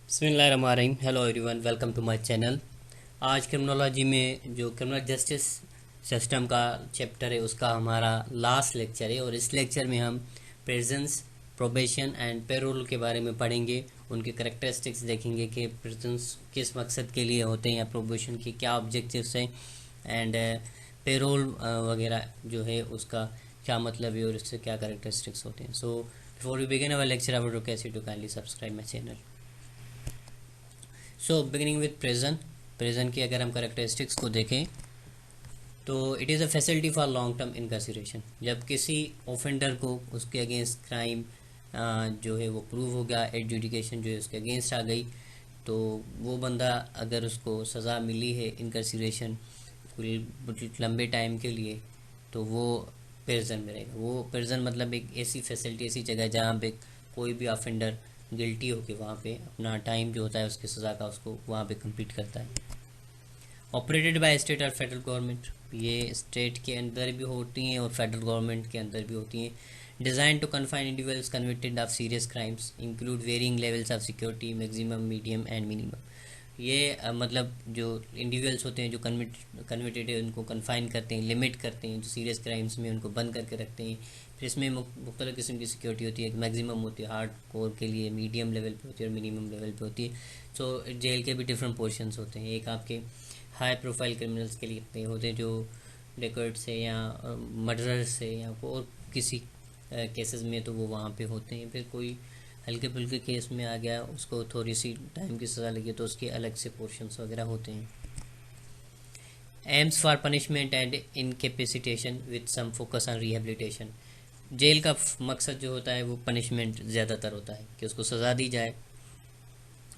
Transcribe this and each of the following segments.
बिस्मिल्लाहिर्रहमानिर्रहीम। Hello everyone, welcome to my channel. आज criminology में जो क्रिमिनल जस्टिस सिस्टम का चैप्टर है उसका हमारा लास्ट लेक्चर है और इस लेक्चर में हम प्रिजन्स, प्रोबेशन एंड पेरोल के बारे में पढ़ेंगे। उनके करेक्टरिस्टिक्स देखेंगे कि प्रिजन्स किस मकसद के लिए होते हैं या प्रोबेशन के क्या ऑब्जेक्टिव्स हैं एंड पेरोल वगैरह जो है उसका क्या मतलब है और इससे क्या करेक्टरिस्टिक्स होते हैं। So before we begin our lecture I would request you to kindly subscribe my channel. So beginning with prison की अगर हम करेक्टरिस्टिक्स को देखें तो it is a facility for long term incarceration. जब किसी ऑफेंडर को उसके अगेंस्ट क्राइम जो है वो प्रूव हो गया, एडजुडिकेशन जो है उसके अगेंस्ट आ गई, तो वो बंदा अगर उसको सज़ा मिली है इनकार्सिरेशन कोई लंबे टाइम के लिए, तो वो प्रिजन में रहेगा। वो प्रिजन मतलब एक ऐसी फैसिलिटी, ऐसी जगह जहाँ पे कोई भी ऑफेंडर गिल्टी होकर वहाँ पे अपना टाइम जो होता है उसकी सज़ा का उसको वहाँ पे कंप्लीट करता है। ऑपरेटेड बाय स्टेट और फेडरल गवर्नमेंट, ये स्टेट के अंदर भी होती हैं और फेडरल गवर्नमेंट के अंदर भी होती हैं। Design to confine individuals convicted of serious crimes include varying levels of security, maximum, medium and minimum. ये मतलब जो इंडिविजुअल्स होते हैं जो कन्विक्टेड है उनको कन्फाइन करते हैं, लिमिट करते हैं, जो सीरियस क्राइम्स में उनको बंद करके रखते हैं। फिर इसमें मुख्तलिफ़ किस्म की सिक्योरिटी होती है। मैक्सिमम होती है हार्ड कोर के लिए, मीडियम लेवल पे होती है और मिनिमम लेवल पे होती है। सो जेल के भी डिफरेंट पोर्शंस होते हैं। एक आपके हाई प्रोफाइल क्रिमिनल्स के लिए होते हैं जो डेकर्ट्स है या मर्डरर्स है या और किसी केसेस में तो वो वहाँ पे होते हैं। फिर कोई हल्के फुल्के केस में आ गया, उसको थोड़ी सी टाइम की सज़ा लगी तो उसके अलग से पोर्शंस वगैरह होते हैं। Aims for punishment and incapacitation with some focus on rehabilitation. जेल का मकसद जो होता है वो पनिशमेंट ज़्यादातर होता है कि उसको सज़ा दी जाए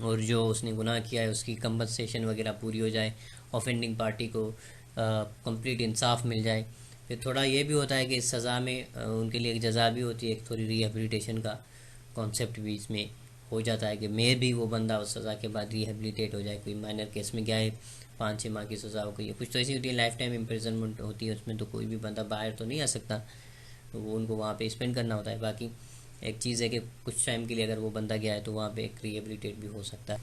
और जो उसने गुनाह किया है उसकी कंपनसेशन वगैरह पूरी हो जाए, ऑफेंडिंग पार्टी को कंप्लीट इंसाफ मिल जाए। फिर थोड़ा ये भी होता है कि इस सज़ा में उनके लिए एक जज़ा भी होती है, एक थोड़ी रिहेबिलिटेशन का कॉन्सेप्ट भी इसमें हो जाता है कि मे भी वो बंदा उस सज़ा के बाद रिहेबिलिटेट हो जाए। कोई माइनर केस में गया है, 5-6 माह की सज़ा हो गई है, कुछ तो ऐसी होती है, लाइफ टाइम इम्प्रिजनमेंट होती है, उसमें तो कोई भी बंदा बाहर तो नहीं आ सकता, तो वो उनको वहाँ पे स्पेंड करना होता है। बाकी एक चीज़ है कि कुछ टाइम के लिए अगर वो बंदा गया है तो वहाँ पे एक रिहेबिलिटेट भी हो सकता है।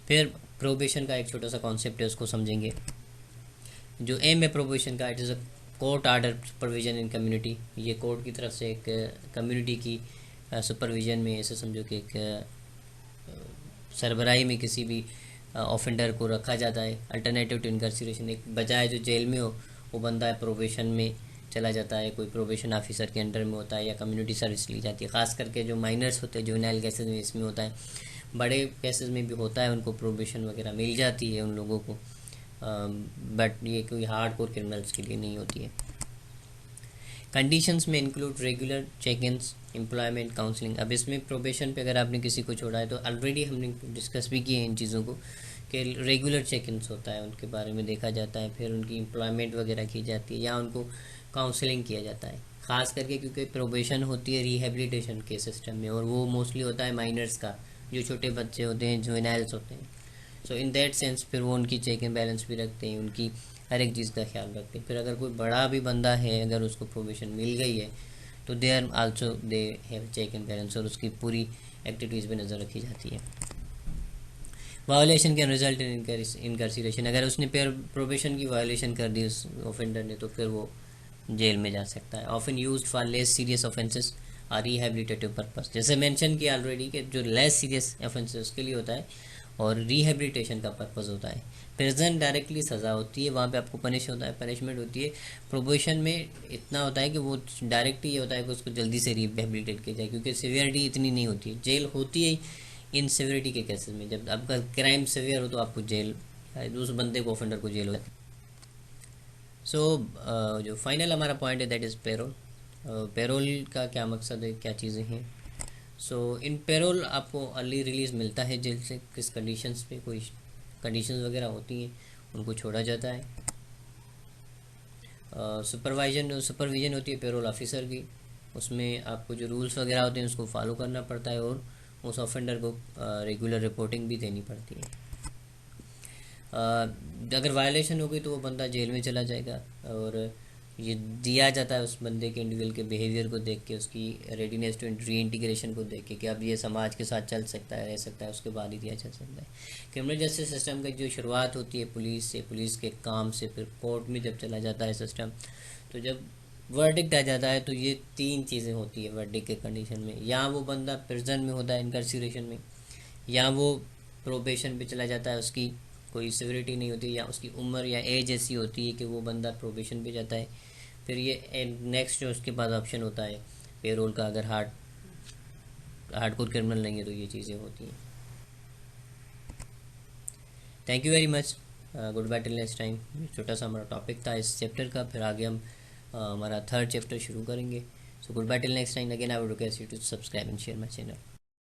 फिर प्रोबेशन का एक छोटा सा कॉन्सेप्ट है, उसको समझेंगे। जो एम है प्रोबेशन का, it is a court order supervision in community. ये कोर्ट की तरफ से एक कम्युनिटी की सुपरविजन में, ऐसे समझो कि एक सरबराही में किसी भी ऑफेंडर को रखा जाता है। अल्टरनेटिव टू इनकार्सिरेशन, एक बजाय जो जेल में हो वो बंदा प्रोबेशन में चला जाता है, कोई प्रोबेशन ऑफिसर के अंडर में होता है या कम्युनिटी सर्विस ली जाती है। ख़ास करके जो माइनर्स होते हैं जुवेनाइल केसेस में इसमें होता है, बड़े केसेस में भी होता है, उनको प्रोबेशन वगैरह मिल जाती है उन लोगों को, बट ये कोई हार्ड कोर क्रिमिनल्स के लिए नहीं होती है। कंडीशंस में include regular check ins, employment, counselling. अब इसमें प्रोबेशन पे अगर आपने किसी को छोड़ा है तो ऑलरेडी हमने डिस्कस भी किए हैं इन चीज़ों को कि रेगुलर चेक इन्स होता है, उनके बारे में देखा जाता है, फिर उनकी एम्प्लॉयमेंट वगैरह की जाती है या उनको काउंसलिंग किया जाता है। ख़ास करके क्योंकि प्रोबेशन होती है रिहेबिलिटेशन के सिस्टम में और वो मोस्टली होता है माइनर्स का, जो छोटे बच्चे होते हैं, जुवेनाइल्स होते हैं। सो इन दैट सेंस फिर वो उनकी चेक एंड बैलेंस भी रखते हैं, उनकी हर एक चीज़ का ख्याल रखते हैं। फिर अगर कोई बड़ा भी बंदा है, अगर उसको प्रोबेशन मिल गई है तो they are also they have check and balance और उसकी पूरी एक्टिविटीज़ पे नज़र रखी जाती है। Violation can result in incarceration, अगर उसने प्रोबेशन की वायोलेशन कर दी उस ऑफेंडर ने तो फिर वो जेल में जा सकता है। Often used for less serious offences और रिहेबिलिटेटिव पर्पस, जैसे मेंशन किया ऑलरेडी कि जो लेस सीरियस ऑफेंसेस उसके लिए होता है और रिहेबिलिटेशन का पर्पस होता है। प्रिजन डायरेक्टली सज़ा होती है, वहाँ पे आपको पनिश होता है, पनिशमेंट होती है। प्रोबेशन में इतना होता है कि वो डायरेक्ट ये होता है कि उसको जल्दी से रिहेबिलिटेट किया जाए, क्योंकि सिवियरिटी इतनी नहीं होती है। जेल होती है इन सिवियरिटी के केसेस में, जब आपका क्राइम सिवियर हो तो आपको जेल, उस बंदे को, ऑफेंडर को जेल हो जाती है। सो जो फाइनल हमारा पॉइंट है दैट इज़ पेरोल। पेरोल का क्या मकसद है, क्या चीज़ें हैं। सो इन पेरोल आपको अर्ली रिलीज़ मिलता है जेल से, किस कंडीशंस पे, कोई कंडीशंस वगैरह होती हैं, उनको छोड़ा जाता है। सुपरविजन होती है पेरोल ऑफिसर की, उसमें आपको जो रूल्स वगैरह होते हैं उसको फॉलो करना पड़ता है और उस ऑफेंडर को रेगुलर रिपोर्टिंग भी देनी पड़ती है। अगर वायलेशन हो गई तो वो बंदा जेल में चला जाएगा और ये दिया जाता है उस बंदे के इंडिविजुअल के बिहेवियर को देख के, उसकी रेडीनेस टू री इंटीग्रेशन को देख के कि अब ये समाज के साथ चल सकता है, रह सकता है, उसके बाद ही दिया जा सकता है। क्रिमिनल जस्टिस सिस्टम की जो शुरुआत होती है पुलिस से, पुलिस के काम से, फिर कोर्ट में जब चला जाता है सिस्टम, तो जब वर्डिक्ट आ जाता है तो ये तीन चीज़ें होती है वर्डिक्ट के कंडीशन में। या वो बंदा प्रिजन में होता है इनकार्सिरेशन में, या वो प्रोबेशन पे चला जाता है, उसकी कोई सिविरिटी नहीं होती, या उसकी उम्र या एज ऐसी होती है कि वो बंदा प्रोबेशन पे जाता है। फिर ये नेक्स्ट जो उसके पास ऑप्शन होता है पेरोल का, अगर हार्डकोर क्रिमिनल नहीं है तो ये चीज़ें होती हैं। Thank you very much, goodbye till next time. छोटा सा हमारा टॉपिक था इस चैप्टर का, फिर आगे हम हमारा थर्ड चैप्टर शुरू करेंगे। So goodbye till next time, again I would request you to subscribe and share my channel.